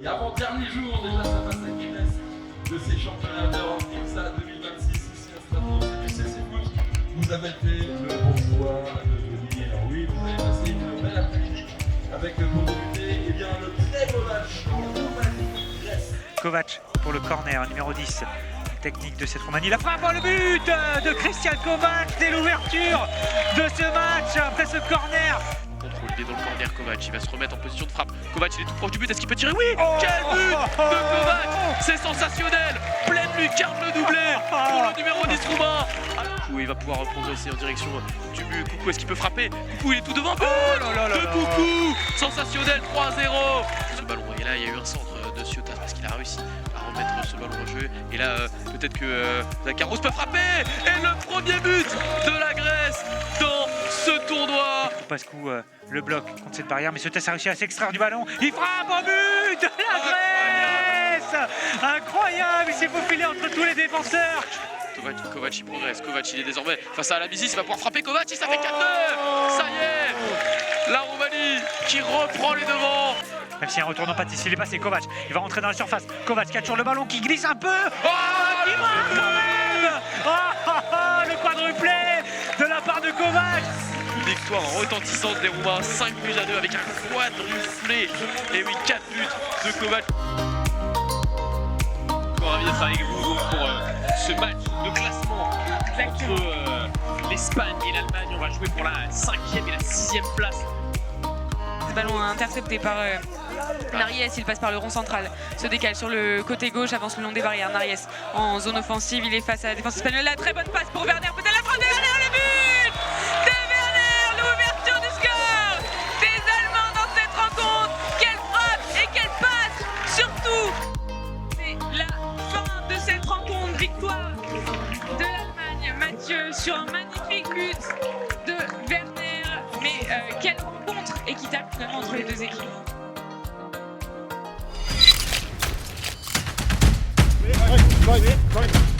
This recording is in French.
Et avant-dernier jour, déjà ça passe à Guinness de ces championnats d'Europe IMSA 2026 ici à Strasbourg, c'est du CC Foot. Vous avez fait le bon choix de venir. Oui, vous avez passé une belle après-midi avec pour débuter le très beau match en Roumanie-Grèce. Kovac pour le corner, numéro 10. Technique de cette Roumanie. La frappe, le but de Christian Kovac dès l'ouverture de ce match après ce corner. Contrôle, il est dans le corner, Kovac, il va se remettre en position de frappe. Kovac, il est tout proche du but, est-ce qu'il peut tirer? Oui. Quel but de Kovac! C'est sensationnel! Pleine lucarne, le doublé pour le numéro 10 roumain. Coucou, il va pouvoir progresser en direction du but. Coucou, est-ce qu'il peut frapper? Coucou, il est tout devant. But de Coucou! Sensationnel, 3-0. Ce ballon, et là, il y a eu un centre de Ciotas parce qu'il a réussi à remettre ce ballon au jeu. Et là, peut-être que Zakaros peut frapper. Et le premier but de la Grèce dans ce tournoi. Pascou le bloc contre cette barrière, mais Ciotas a réussi à s'extraire du ballon. Il frappe au but de la Grèce. Incroyable, il s'est faufilé entre tous les défenseurs. Kovac il progresse, Kovac il est désormais face à Alabizis, il va pouvoir frapper Kovac, ça fait 4-2. Ça y est, la Roumanie qui reprend les devants. Même si un retournement pas s'il est passé, Kovac, il va rentrer dans la surface. Kovac qui a toujours le ballon, qui glisse un peu. Il marque quand même. Le quadruplé de la part de Kovac. Une victoire retentissante des Roumains, 5-2 avec un quadruplé. Et oui, 4 buts de Kovac. Ravi d'être avec vous pour ce match de classement entre l'Espagne et l'Allemagne. On va jouer pour la 5e et la 6e place. Ce ballon intercepté par Nariès, il passe par le rond central, se décale sur le côté gauche, avance le long des barrières. Nariès en zone offensive, il est face à la défense espagnole. La très bonne passe pour Werner, peut-être la frappe de Werner, le but de Werner, l'ouverture du score des Allemands dans cette rencontre. Quelle frappe et quelle passe surtout. C'est la fin de cette rencontre, victoire de l'Allemagne. Mathieu sur un magnifique but de Werner, mais quelle rencontre équitable finalement entre les deux équipes. Right.